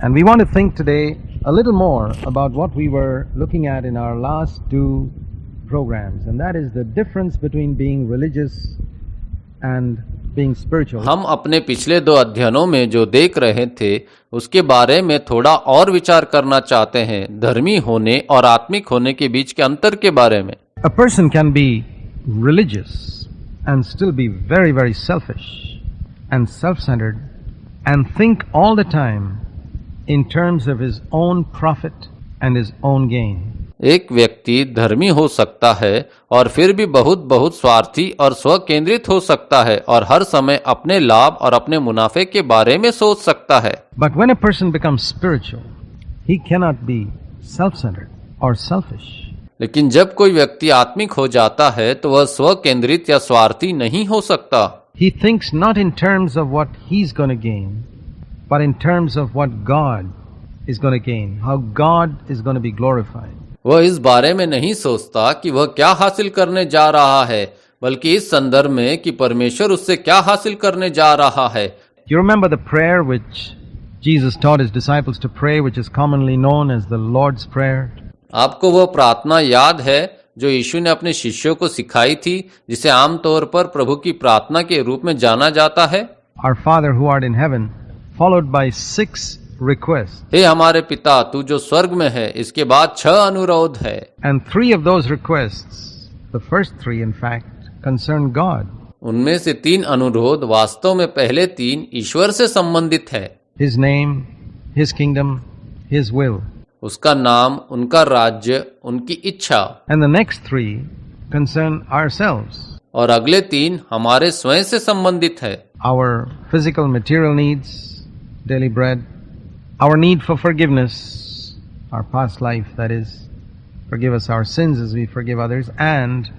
And we want to think today a little more about what we were looking at in our last two programs, and that is the difference between being religious and being spiritual. हम अपने पिछले दो अध्ययनों में जो देख रहे थे उसके बारे में थोड़ा और विचार करना चाहते हैं, धर्मी होने और आत्मिक होने के बीच के अंतर के बारे में. A person can be religious and still be very, very selfish and self-centered and think all the time in terms of his own profit and his own gain. एक व्यक्ति धर्मी हो सकता है और फिर भी बहुत स्वार्थी और स्व केंद्रित हो सकता है और हर समय अपने लाभ और अपने मुनाफे के बारे में सोच सकता है. But when a person becomes spiritual, he cannot be self-centered or selfish. लेकिन जब कोई व्यक्ति आत्मिक हो जाता है तो वह स्व केंद्रित या स्वार्थी नहीं हो सकता. He thinks not in terms of what he's going to gain, but in terms of what God is going to gain, how God is going to be glorified. वह इस बारे में नहीं सोचता कि वह क्या हासिल करने जा रहा है, बल्कि इस संदर्भ में कि परमेश्वर उससे क्या हासिल करने जा रहा है. You remember the prayer which Jesus taught his disciples to pray, which is commonly known as the Lord's Prayer? आपको वह प्रार्थना याद है जो यीशु ने अपने शिष्यों को सिखाई थी, जिसे आमतौर पर प्रभु की प्रार्थना के रूप में जाना जाता है. Our Father who art in heaven, followed by 6 requests. हे हमारे पिता तू जो स्वर्ग में है, इसके बाद 6 अनुरोध है. And 3 of those requests, the first 3 in fact, concern God. उनमें से 3 अनुरोध वास्तव में पहले 3 ईश्वर से संबंधित है. His name, His kingdom, His will. उसका नाम, उनका राज्य, उनकी इच्छा. And the next 3 concern ourselves. और अगले 3 हमारे स्वयं से संबंधित है. Our physical material needs, daily bread, our need for forgiveness, our past life, that is, forgive us our sins as we forgive others, and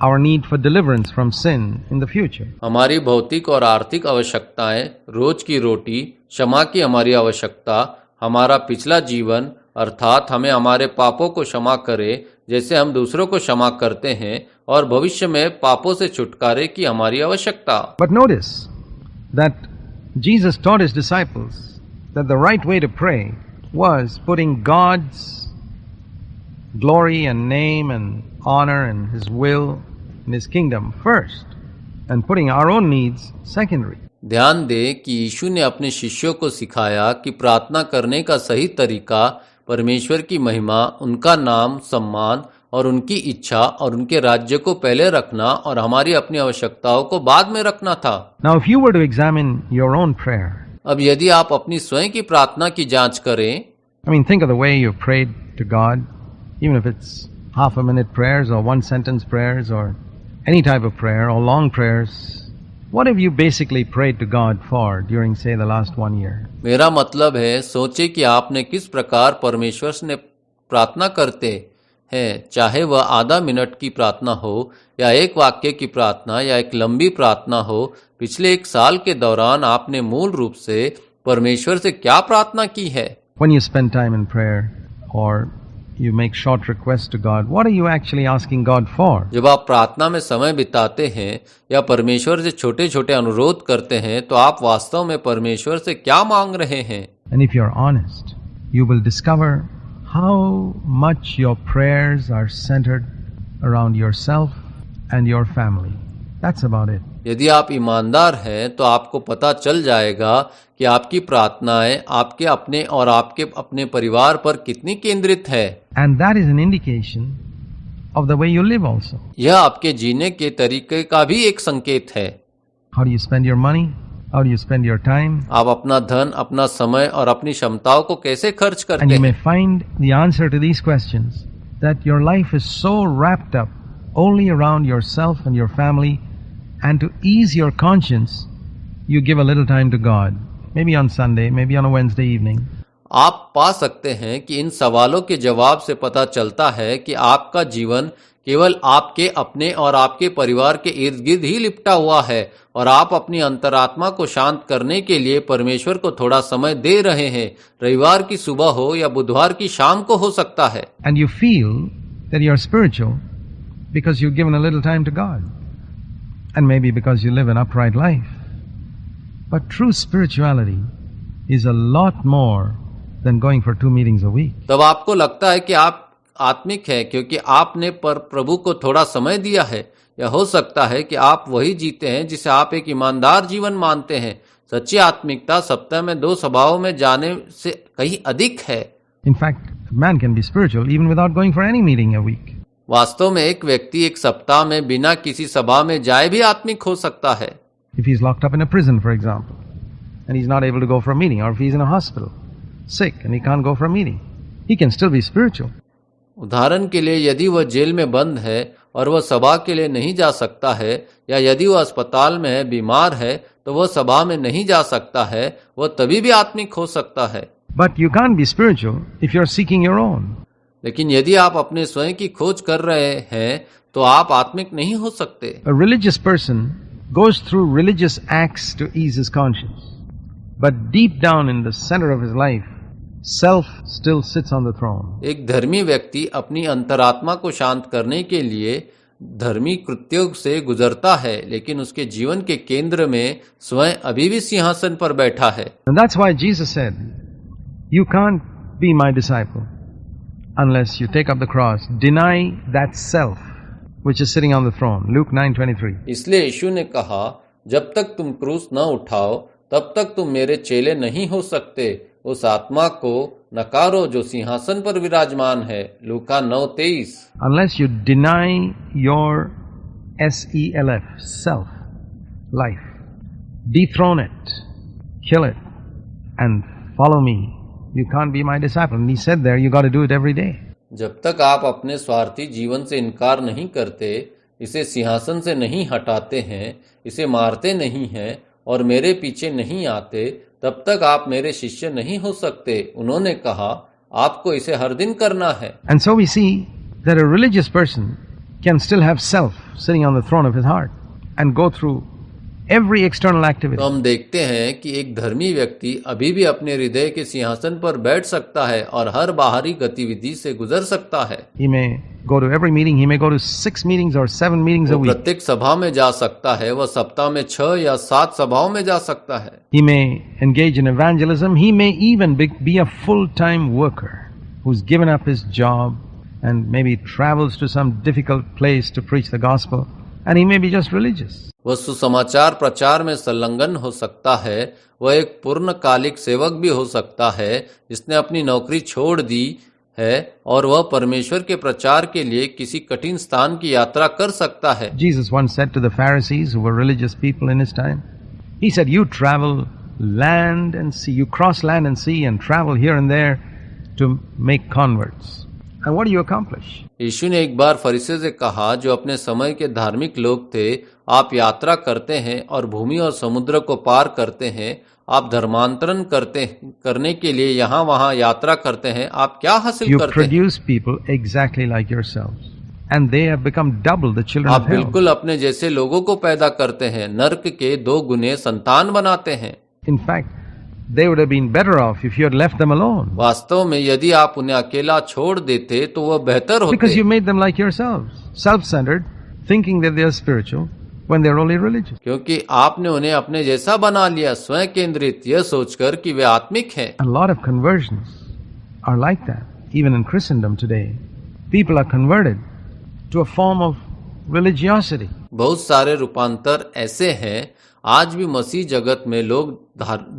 our need for deliverance from sin in the future. हमारी भौतिक और आर्थिक आवश्यकताएं, रोज की रोटी, क्षमा की हमारी आवश्यकता, हमारा पिछला जीवन अर्थात हमें हमारे पापों को क्षमा करे जैसे हम दूसरों को क्षमा करते हैं, और भविष्य में पापों से छुटकारे की हमारी आवश्यकता. But notice that Jesus taught his disciples that the right way to pray was putting God's glory and name and honor and His will and His kingdom first and putting our own needs secondary. ध्यान दे कि यीशु ने अपने शिष्यों को सिखाया कि प्रार्थना करने का सही तरीका परमेश्वर की महिमा, उनका नाम, सम्मान और उनकी इच्छा और उनके राज्य को पहले रखना और हमारी अपनी आवश्यकताओं को बाद में रखना था. Now if you were to examine your own prayer, अब यदि आप अपनी स्वयं की प्रार्थना की जांच करें, I mean, think of the way you prayed to God, even if it's half a minute prayers or one sentence prayers or any type of prayer or long prayers. What have you basically prayed to God for during, say, the last 1 year? मेरा मतलब है, सोचे कि आपने किस प्रकार परमेश्वर से प्रार्थना करते हैं, चाहे वह आधा मिनट की प्रार्थना हो या एक वाक्य की प्रार्थना या एक लंबी प्रार्थना हो. पिछले 1 साल के दौरान आपने मूल रूप से परमेश्वर से क्या प्रार्थना की है? When you spend time in prayer or you make short requests to God, what are you actually asking God for? जब आप प्रार्थना में समय बिताते हैं या परमेश्वर से छोटे छोटे अनुरोध करते हैं, तो आप वास्तव में परमेश्वर से क्या मांग रहे हैं? And if you're honest, you will discover how much your prayers are centered around yourself and your family. That's about it. यदि आप ईमानदार हैं तो आपको पता चल जाएगा कि आपकी प्रार्थनाएं आपके अपने और आपके अपने परिवार पर कितनी केंद्रित है. And that is an indication of the way you live also. यह आपके जीने के तरीके का भी एक संकेत है. How do you spend your money? How do you spend your time? आप अपना धन, अपना समय और अपनी क्षमताओं को कैसे खर्च करते And you may हैं? find the answer to these questions that your life is so wrapped up only around yourself and your family, and to ease your conscience, you give a little time to God. Maybe on Sunday, maybe on a Wednesday evening. आप पा सकते हैं कि इन सवालों के जवाब से पता चलता है कि आपका जीवन केवल आपके अपने और आपके परिवार के इर्द गिर्द ही लिपटा हुआ है, और आप अपनी अंतरात्मा को शांत करने के लिए परमेश्वर को थोड़ा समय दे रहे हैं. रविवार की सुबह हो या बुधवार की शाम को हो सकता है. And you feel that you're spiritual because you've given a little time to God. And maybe because you live an upright life. But true spirituality is a lot more than going for 2 meetings a week. तब आपको लगता है कि आप आत्मिक हैं क्योंकि आपने पर प्रभु को थोड़ा समय दिया है, या हो सकता है कि आप वही जीते हैं जिसे आप एक ईमानदार जीवन मानते हैं। सच्ची आत्मिकता सप्ताह में 2 सभाओं में जाने से कहीं अधिक है। In fact, a man can be spiritual even without going for any meeting a week. वास्तव में एक व्यक्ति एक सप्ताह में बिना किसी सभा में जाए भी आत्मिक हो सकता है। If he's locked up in a prison, for example, and he's not able to go for a meeting, or if he's in a hospital, sick, and he can't go for a meeting, he can still be spiritual. उदाहरण के लिए यदि वह jail में बंद है और वह सभा के लिए नहीं जा सकता है, या यदि वह अस्पताल में है, बीमार है, तो वह सभा में नहीं जा सकता है, वह तभी भी आत्मिक हो सकता है। But you can't be spiritual if you're seeking your own. लेकिन यदि आप अपने स्वयं की खोज कर रहे हैं तो आप आत्मिक नहीं हो सकते। A religious person goes through religious acts to ease his conscience, but deep down in the center of his life, self still sits on the throne. एक धर्मी व्यक्ति अपनी अंतरात्मा को शांत करने के लिए धर्मी कृत्यों से गुजरता है, लेकिन उसके जीवन के केंद्र में स्वयं अभी भी सिंहासन पर बैठा है। And that's why Jesus said, "You can't be my disciple unless you take up the cross, deny that self which is sitting on the throne." Luke 9:23. इसलिए यीशु ने कहा, जब तक तुम क्रूस न उठाओ तब तक तुम मेरे चेले नहीं हो सकते। उस आत्मा को नकारो जो सिंहासन पर विराजमान है। लूका 9:23। Unless you deny your self, self, life, dethrone it, kill it, and follow me, you can't be my disciple. And he said there, you got to do it every day. जब तक आप अपने स्वार्थी जीवन से इनकार नहीं करते, इसे सिंहासन से नहीं हटाते हैं, इसे मारते नहीं हैं और मेरे पीछे नहीं आते, तब तक आप मेरे शिष्य नहीं हो सकते। उन्होंने कहा, आपको इसे हर दिन करना है। And so we see that a religious person can still have self sitting on the throne of his heart and go through every external activity. तो हम देखते हैं कि एक धर्मी व्यक्ति अभी भी अपने हृदय के सिंहासन पर बैठ सकता है और हर बाहरी गतिविधि से गुजर सकता है। He may go to every meeting, he may go to 6 meetings or 7 meetings a वो week. प्रत्येक सभा में जा सकता है, वह सप्ताह में 6 या 7 सभाओं में जा सकता है। He may engage in evangelism, he may even be a full-time worker who's given up his job and maybe travels to some difficult place to preach the gospel, and he may be just religious. वह सुसमाचार प्रचार में संलग्न हो सकता है, वह एक पूर्णकालिक सेवक भी हो सकता है जिसने अपनी नौकरी छोड़ दी है और वह परमेश्वर के प्रचार के लिए किसी कठिन स्थान की यात्रा कर सकता है। Jesus once said to the Pharisees, who were religious people in his time, he said, "You travel land and sea, you cross land and sea and travel here and there to make converts. And what do you accomplish?" यीशु ने एक बार फरीसी से कहा, जो अपने समय के धार्मिक लोग थे, आप यात्रा करते हैं और भूमि और समुद्र को पार करते हैं, आप धर्मांतरण करने के लिए यहाँ वहाँ यात्रा करते हैं, आप क्या हासिल करते हैं? You produce people exactly like yourselves, and they have become double the children आप of hell. बिल्कुल अपने जैसे लोगों को पैदा करते हैं, नर्क के 2 गुने संतान बनाते हैं। In fact, they would have been better off if you had left them alone, वास्तव में यदि आप उन्हें अकेला छोड़ देते तो वह बेहतर because you होते, made them like yourselves, self-centered, thinking that they are spiritual when they're only religious. क्योंकि आपने उन्हें अपने जैसा बना लिया, स्वयं केंद्रित, यह सोचकर कि वे आत्मिक हैं। A lot of conversions are like that, even in Christendom today. People are converted to a form of religiosity. बहुत सारे रूपांतर ऐसे हैं, आज भी मसीह जगत में लोग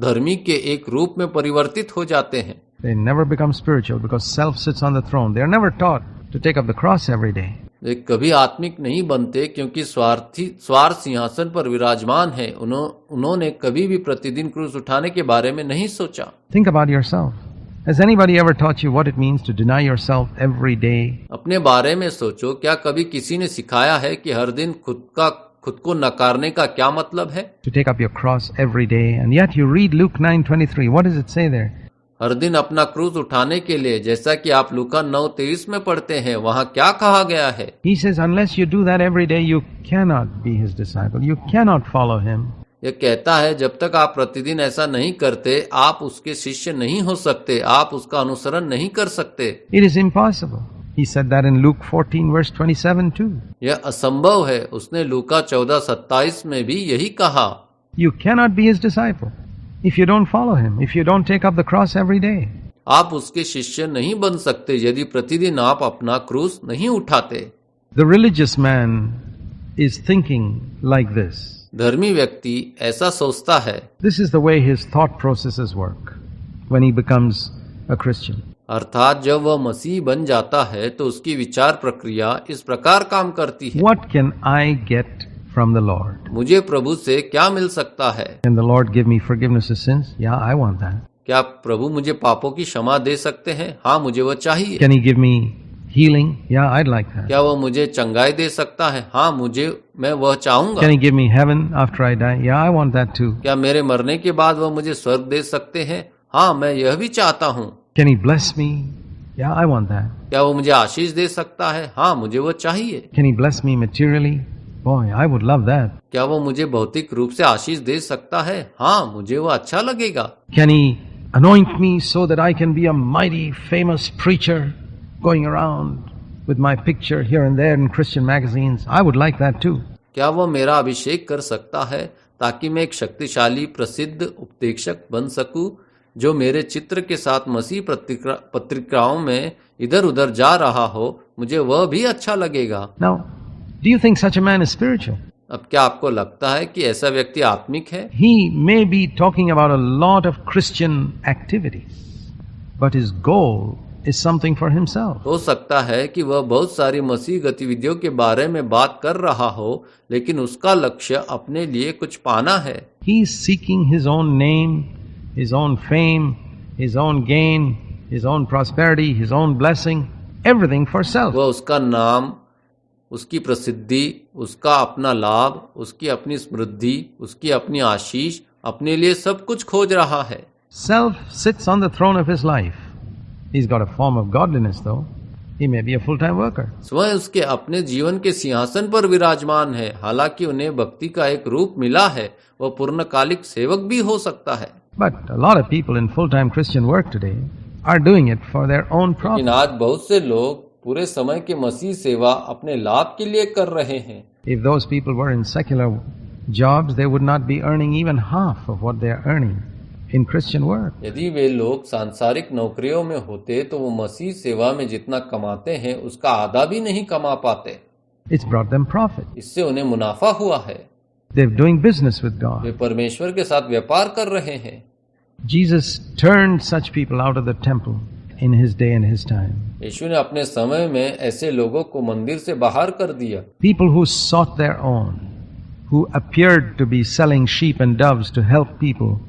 धर्मी के एक रूप में परिवर्तित हो जाते हैं। They never become spiritual because self sits on the throne. They are never taught to take up the cross every day. वे कभी आत्मिक नहीं बनते क्योंकि स्वार्थ सिंहासन पर विराजमान है। उन्होंने कभी भी प्रतिदिन क्रूस उठाने के बारे में नहीं सोचा। Think about yourself. Has anybody ever taught you what it means to deny yourself every day? अपने बारे में सोचो, क्या कभी किसी ने सिखाया है कि हर दिन खुद को नकारने का क्या मतलब है? To take up your cross every day, and yet you read Luke 9:23. What does it say there? हर दिन अपना क्रूस उठाने के लिए, जैसा कि आप लूका 9:23 में पढ़ते हैं, वहाँ क्या कहा गया है? He says, unless you do that every day, you cannot be his disciple. You cannot follow him. यह कहता है, जब तक आप प्रतिदिन ऐसा नहीं करते, आप उसके शिष्य नहीं हो सकते, आप उसका अनुसरण नहीं कर सकते। It is impossible. He said that in Luke 14 verse 27 too. यह असंभव है। उसने लूका 14:27 में भी यही कहा। You cannot be his disciple if you don't follow him, if you don't take up the cross every day. आप उसके शिष्य नहीं बन सकते यदि प्रतिदिन आप अपना क्रूस नहीं उठाते। The religious man is thinking like this. धर्मी व्यक्ति ऐसा सोचता है। This is the way his thought processes work when he becomes a Christian. अर्थात जब वह मसीह बन जाता है तो उसकी विचार प्रक्रिया इस प्रकार काम करती है। What can I get from the Lord? मुझे प्रभु से क्या मिल सकता है? Can the Lord give me forgiveness of sins? Yeah, I want that. क्या प्रभु मुझे पापों की क्षमा दे सकते हैं? हाँ, मुझे वह चाहिए। Can he give me healing? Yeah, I'd like that. क्या वह मुझे चंगाई दे सकता है? हाँ, मैं वह चाहूंगा। Can he give me heaven after I die? Yeah, I want that too. क्या मेरे मरने के बाद वह मुझे स्वर्ग दे सकते हैं? हाँ, मैं यह भी चाहता हूँ। Can he bless me? Yeah, I want that. क्या वो मुझे आशीष दे सकता है? हाँ, मुझे वो चाहिए। Can he bless me materially? Boy, I would love that. क्या वो मुझे भौतिक रूप से आशीष दे सकता है? हाँ, मुझे वो अच्छा लगेगा। Can he anoint me so that I can be a mighty famous preacher going around with my picture here and there in Christian magazines? I would like that too. क्या वो मेरा अभिषेक कर सकता है ताकि मैं एक शक्तिशाली प्रसिद्ध उपदेशक बन सकूं जो मेरे चित्र के साथ मसीह पत्रिकाओं में इधर उधर जा रहा हो? मुझे वह भी अच्छा लगेगा। Now, do you think such a man is spiritual? अब क्या आपको लगता है कि ऐसा व्यक्ति आत्मिक है? He may be talking about a lot of Christian activities, but his goal is something for himself. हो सकता है कि वह बहुत सारी मसीह गतिविधियों के बारे में बात कर रहा हो, लेकिन उसका लक्ष्य अपने लिए कुछ पाना है। He is seeking his own name, his own fame, his own gain, his own prosperity, his own blessing, everything for self. वह उसका नाम, उसकी प्रसिद्धि, उसका अपना लाभ, उसकी अपनी समृद्धि, उसकी अपनी आशीष, अपने लिए सब कुछ खोज रहा है। Self sits on the throne of his life. He's got a form of godliness though. He may be a full-time worker. स्वयं उसके अपने जीवन के सिंहासन पर विराजमान है, हालांकि उन्हें भक्ति का एक रूप मिला है, वह पूर्णकालिक सेवक भी हो सकता है। But a lot of people in full-time Christian work today are doing it for their own profit. लेकिन आज बहुत से लोग पूरे समय के मसीह सेवा अपने लाभ के लिए कर रहे हैं। If those people were in secular jobs, they would not be earning even half of what they are earning in Christian work. यदि वे लोग सांसारिक नौकरियों में होते तो वो मसीह सेवा में जितना कमाते हैं उसका आधा भी नहीं कमा पाते। It's brought them profit. इससे उन्हें मुनाफा हुआ है। They're doing business with God. वे परमेश्वर के साथ व्यापार कर रहे हैं। Jesus turned such people out of the temple in his day and his time. यीशु ने अपने समय में ऐसे लोगों को मंदिर से बाहर कर दिया। People who sought their own, who appeared to be selling sheep and doves to help people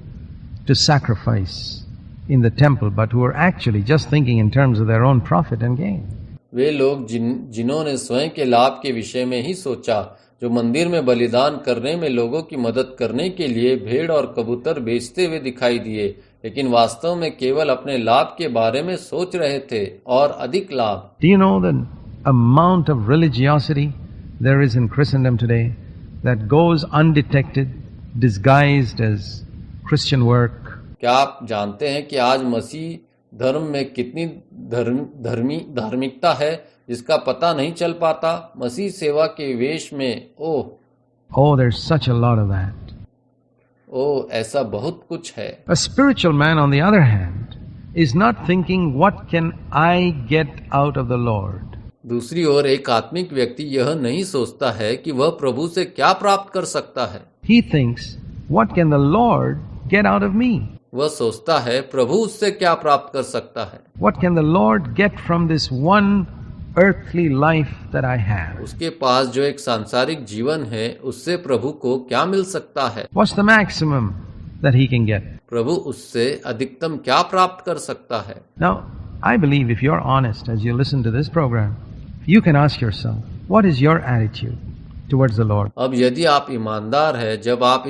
to sacrifice in the temple, but who were actually just thinking in terms of their own profit and gain. वे लोग जिन्होंने स्वयं के लाभ के विषय में ही सोचा, जो मंदिर में बलिदान करने में लोगों की मदद करने के लिए भेड़ और कबूतर बेचते हुए दिखाई दिए, लेकिन वास्तव में केवल अपने लाभ के बारे में सोच रहे थे और अधिक लाभ। Do you know the amount of religiosity there is in Christendom today that goes undetected, disguised as Christian work? क्या आप जानते हैं कि आज मसीह धर्म में कितनी धार्मिकता है जिसका पता नहीं चल पाता? मसीह सेवा के वेश में Oh, there's such a lot of that. ऐसा बहुत कुछ है। A spiritual man, on the other hand, is not thinking, what can I get out of the Lord? दूसरी ओर एक आत्मिक व्यक्ति यह नहीं सोचता है कि वह प्रभु से क्या प्राप्त कर सकता है। He thinks, what can the Lord get out of me? वह सोचता है प्रभु उससे क्या प्राप्त कर सकता है। What can the Lord get from this one earthly life that I have? उसके पास जो एक सांसारिक जीवन है उससे प्रभु को क्या मिल सकता है? What's the maximum that he can get? प्रभु उससे अधिकतम क्या प्राप्त कर सकता है? Now, I believe if you're honest as you listen to this program, you can ask yourself, what is your attitude towards the Lord? अब यदि आप ईमानदार हैं, जब आप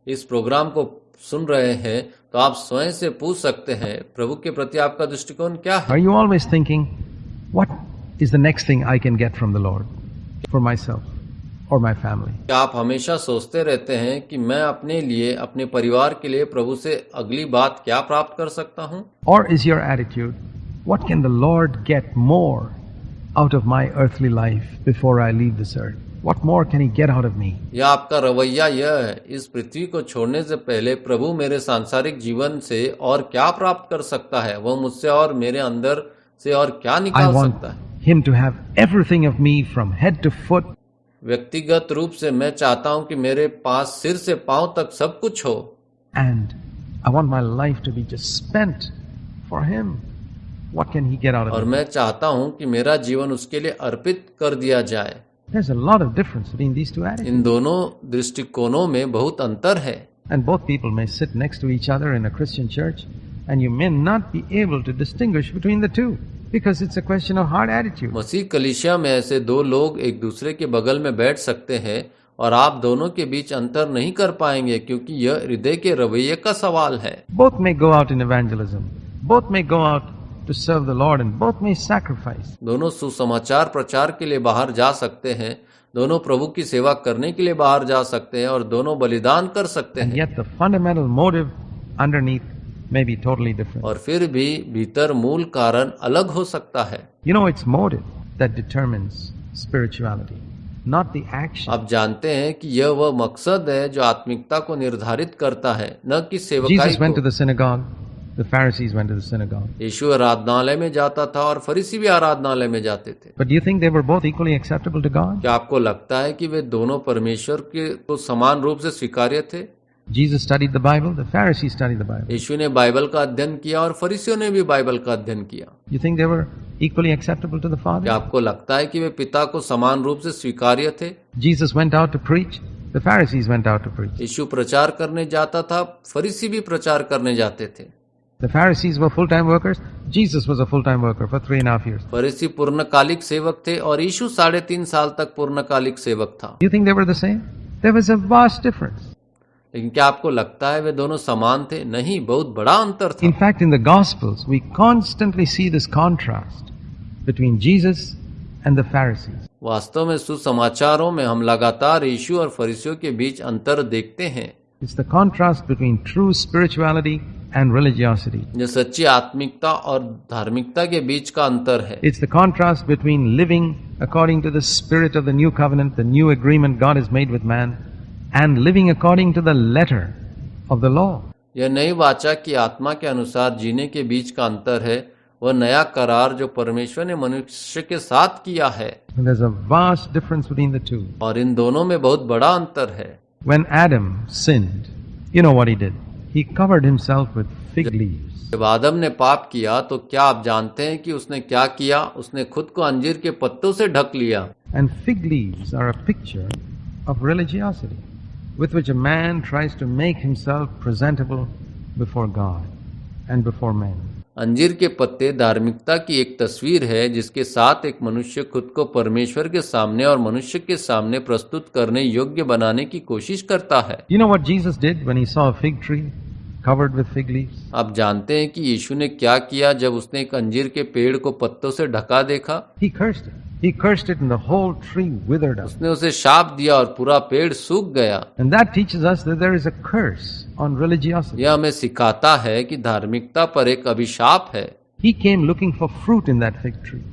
इस प्रोग्राम को सुन रहे हैं तो आप स्वयं से पूछ सकते हैं, प्रभु के प्रति आपका दृष्टिकोण क्या है? Are you always thinking, what is the next thing I can get from the Lord for myself or my family? क्या आप हमेशा सोचते रहते हैं कि मैं अपने लिए, अपने परिवार के लिए प्रभु से अगली बात क्या प्राप्त कर सकता हूँ? Or is your attitude, what can the Lord get more out of my earthly life before I leave this earth? What more can he get out of me? यह आपका रवैया यह है, इस पृथ्वी को छोड़ने से पहले प्रभु मेरे सांसारिक जीवन से और क्या प्राप्त कर सकता है, वह मुझसे और मेरे अंदर से और क्या I निकाल want सकता है। him to have everything of me from head to foot. व्यक्तिगत रूप से मैं चाहता हूं कि मेरे पास सिर से पांव तक सब कुछ हो, And I want my life to be just spent for him. What can he get out और of me? मैं चाहता हूं कि मेरा जीवन उसके लिए अर्पित कर दिया जाए। There's a lot of difference between these two attitudes. इन दोनों दृष्टिकोणों में बहुत अंतर है। And both people may sit next to each other in a Christian church, and you may not be able to distinguish between the two, because it's a question of heart attitude. मसीह कलीसिया में ऐसे दो लोग एक दूसरे के बगल में बैठ सकते हैं और आप दोनों के बीच अंतर नहीं कर पाएंगे, क्योंकि यह हृदय के रवैये का सवाल है। Both may go out in evangelism. Both may go out to serve the Lord, and both may sacrifice. दोनों सुसमाचार प्रचार के लिए बाहर जा सकते हैं, दोनों प्रभु की सेवा करने के लिए बाहर जा सकते हैं और दोनों बलिदान कर सकते And हैं। yet the fundamental motive underneath may be totally different. और फिर भी भीतर मूल कारण अलग हो सकता है। You know, it's motive that determines spirituality, not the action. आप जानते हैं कि यह वह मकसद है जो आत्मिकता को निर्धारित करता है, न कि सेवकाई Jesus went to को। the synagogue. The Pharisees went to the synagogue. यीशु आराधनालय में जाता था और फरीसी भी आराधनालय में जाते थे। But do you think they were both equally acceptable to God? क्या आपको लगता है कि वे दोनों परमेश्वर के को समान रूप से स्वीकार्य थे? Jesus studied the Bible. The Pharisees studied the Bible. यीशु ने बाइबल का अध्ययन किया और फरीसियों ने भी बाइबल का अध्ययन किया। You think they were equally acceptable to the क्या Father? आपको लगता है कि वे पिता को समान रूप से स्वीकार्य थे? Jesus went out to preach. The Pharisees went out to preach. यीशु प्रचार करने जाता था, फरीसी भी प्रचार करने जाते थे। The Pharisees were full-time workers. Jesus was a full-time worker for 3.5 years. फरीसी पूर्णकालिक सेवक थे और यीशु 3.5 साल तक पूर्णकालिक सेवक था। Do you think they were the same? There was a vast difference. लेकिन क्या आपको लगता है वे दोनों समान थे? नहीं, बहुत बड़ा अंतर था। In fact, in the Gospels, we constantly see this contrast between Jesus and the Pharisees. वास्तव में सुसमाचारों में हम लगातार यीशु और फरीसियों के बीच अंतर देखते हैं। It's the contrast between true spirituality and religiosity. जो सच्ची आत्मिकता और धार्मिकता के बीच का अंतर है। It's the contrast between living according to the spirit of the new covenant, the new agreement God has made with man, and living according to the letter of the law. यह नई वाचा की आत्मा के अनुसार जीने के बीच का अंतर है, वह नया करार जो परमेश्वर ने मनुष्य के साथ किया है। And there's a vast difference between the two. और इन दोनों में बहुत बड़ा अंतर है। When Adam sinned, you know what he did? He covered himself with fig leaves. जब आदम ने पाप किया तो क्या आप जानते हैं कि उसने क्या किया? उसने खुद को अंजीर के पत्तों से ढक लिया। And fig leaves are a picture of religiosity, with which a man tries to make himself presentable before God and before men. अंजीर के पत्ते धार्मिकता की एक तस्वीर है जिसके साथ एक मनुष्य खुद को परमेश्वर के सामने और मनुष्य के सामने प्रस्तुत करने योग्य बनाने की कोशिश करता है। You know what Jesus did when he saw a fig tree covered with fig leaves? आप जानते हैं कि यीशु ने क्या किया जब उसने एक अंजीर के पेड़ को पत्तों से ढका देखा? He cursed it. He cursed it and the whole tree withered up. उसने उसे शाप दिया और पूरा पेड़ सूख गया। And that teaches us that there is a curse on religiosity. यह हमें सिखाता है कि धार्मिकता पर एक अभिशाप है। He came looking for fruit in that fig tree.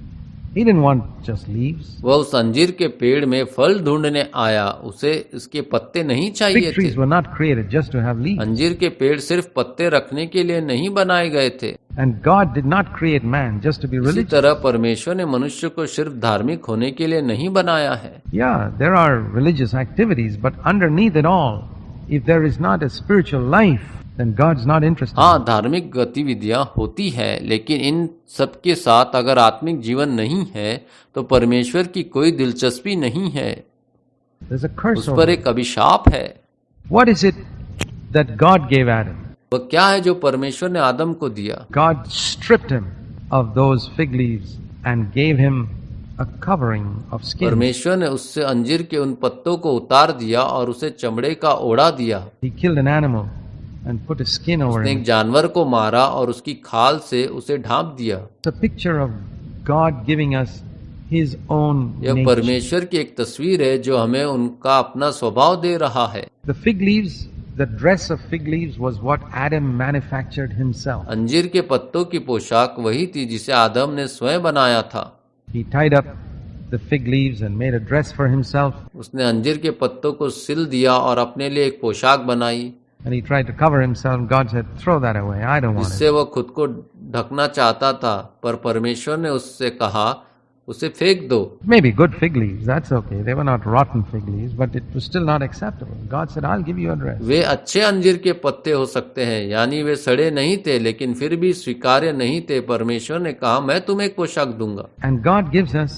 He didn't want just leaves. वह उस अंजीर के पेड़ में फल ढूंढने आया, उसे इसके पत्ते नहीं चाहिए Fig trees थे। were not created just to have leaves. अंजीर के पेड़ सिर्फ पत्ते रखने के लिए नहीं बनाए गए थे। And God did not create man just to be इसी religious. तरह परमेश्वर ने मनुष्य को सिर्फ धार्मिक होने के लिए नहीं बनाया है। Yeah, there are religious activities, but underneath it all, if there is not a spiritual life, then God's not interested. हाँ, धार्मिक गतिविधियां होती है, लेकिन इन सब के साथ अगर आत्मिक जीवन नहीं है तो परमेश्वर की कोई दिलचस्पी नहीं है। There's a curse उस over पर it. एक अभिशाप है। What is it that God gave Adam? वह क्या है जो परमेश्वर ने आदम को दिया? God stripped him of those fig leaves and gave him a covering of skin. परमेश्वर ने उससे अंजीर के उन पत्तों को उतार दिया और उसे चमड़े का ओढ़ा दिया। He killed an animal and put a skin over उसने एक him. जानवर को मारा और उसकी खाल से उसे ढांप दिया। It's a picture of God giving us His own यह nature. परमेश्वर की एक तस्वीर है जो हमें उनका अपना स्वभाव दे रहा है। The fig leaves, the dress of fig leaves was what Adam manufactured himself. अंजीर के पत्तों की पोशाक वही थी जिसे आदम ने स्वयं बनाया था। He tied up the fig leaves and made a dress for himself, उसने अंजीर के पत्तों को सिल दिया और अपने लिए एक पोशाक बनाई, and he tried to cover himself. God said, "Throw that away. I don't want जिससे it." वह खुद को ढकना चाहता था, पर परमेश्वर ने उससे कहा उसे फेंक दो। Maybe good fig leaves, that's okay. They were not rotten fig leaves, but it was still not acceptable. God said, "I'll give you a dress." वे अच्छे अंजीर के पत्ते हो सकते हैं, यानी वे सड़े नहीं थे लेकिन फिर भी स्वीकार्य नहीं थे। परमेश्वर ने कहा मैं तुम्हें एक पोशाक दूंगा। And God gives us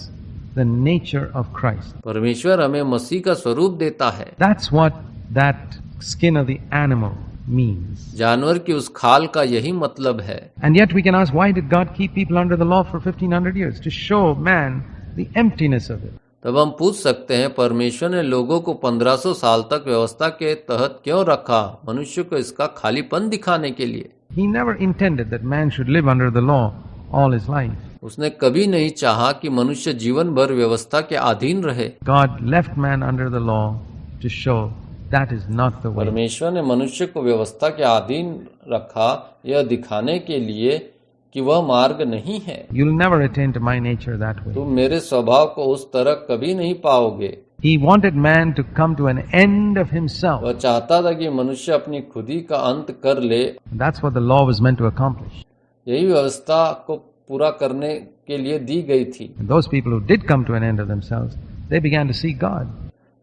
the nature of Christ. परमेश्वर हमें मसीह का स्वरूप देता है। That's what that skin of the animal means. जानवर की उस खाल का यही मतलब है। And yet we can ask, why did God keep people under the law for 1500 years? To show man the emptiness of it. तब हम पूछ सकते हैं परमेश्वर ने लोगों को 1500 साल तक व्यवस्था के तहत क्यों रखा? मनुष्य को इसका खालीपन दिखाने के लिए। He never intended that man should live under the law all his life. उसने कभी नहीं चाहा कि मनुष्य जीवन भर व्यवस्था के अधीन रहे। God left man under the law to show that is not the way. परमेश्वर ने मनुष्य को व्यवस्था के अधीन रखा यह दिखाने के लिए कि वह मार्ग नहीं है। You'll never attain to my nature that way. तुम मेरे स्वभाव को उस तरह कभी नहीं पाओगे। He wanted man to come to an end of himself. वह चाहता था कि मनुष्य अपनी खुदी का अंत कर ले। That's what the law was meant to accomplish. यही व्यवस्था को पूरा करने के लिए दी गई थी। And those people who did come to an end of themselves, they began to seek God.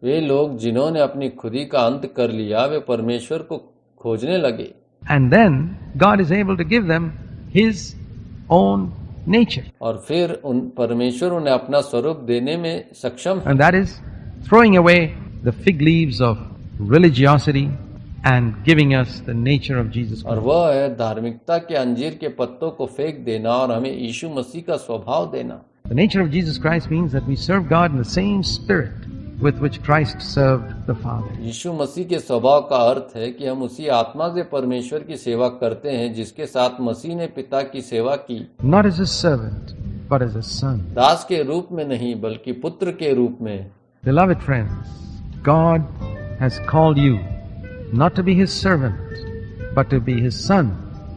वे लोग जिन्होंने अपनी खुदी का अंत कर लिया वे परमेश्वर को खोजने लगे। And then God is able to give them His own nature. और फिर परमेश्वर उन्हें अपना स्वरूप देने में सक्षम है। And that is throwing away the fig leaves of religiosity and giving us the nature of Jesus और Christ. वह है धार्मिकता के अंजीर के पत्तों को फेंक देना और हमें यीशु मसीह का स्वभाव देना। The nature of Jesus Christ means that we serve God in the same spirit with which Christ served the Father. यीशु मसीह के स्वभाव का अर्थ है कि हम उसी आत्मा से परमेश्वर की सेवा करते हैं जिसके साथ मसीह ने पिता की सेवा की। Not as a servant, but as a son. दास के रूप में नहीं बल्कि पुत्र के रूप में। Beloved friends, God has called you not to be His servant, but to be His son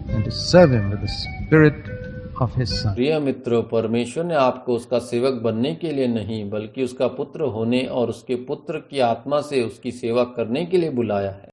and to serve Him with the spirit of His son. प्रिय मित्रों, परमेश्वर ने आपको उसका सेवक बनने के लिए नहीं बल्कि उसका पुत्र होने और उसके पुत्र की आत्मा से उसकी सेवा करने के लिए बुलाया है।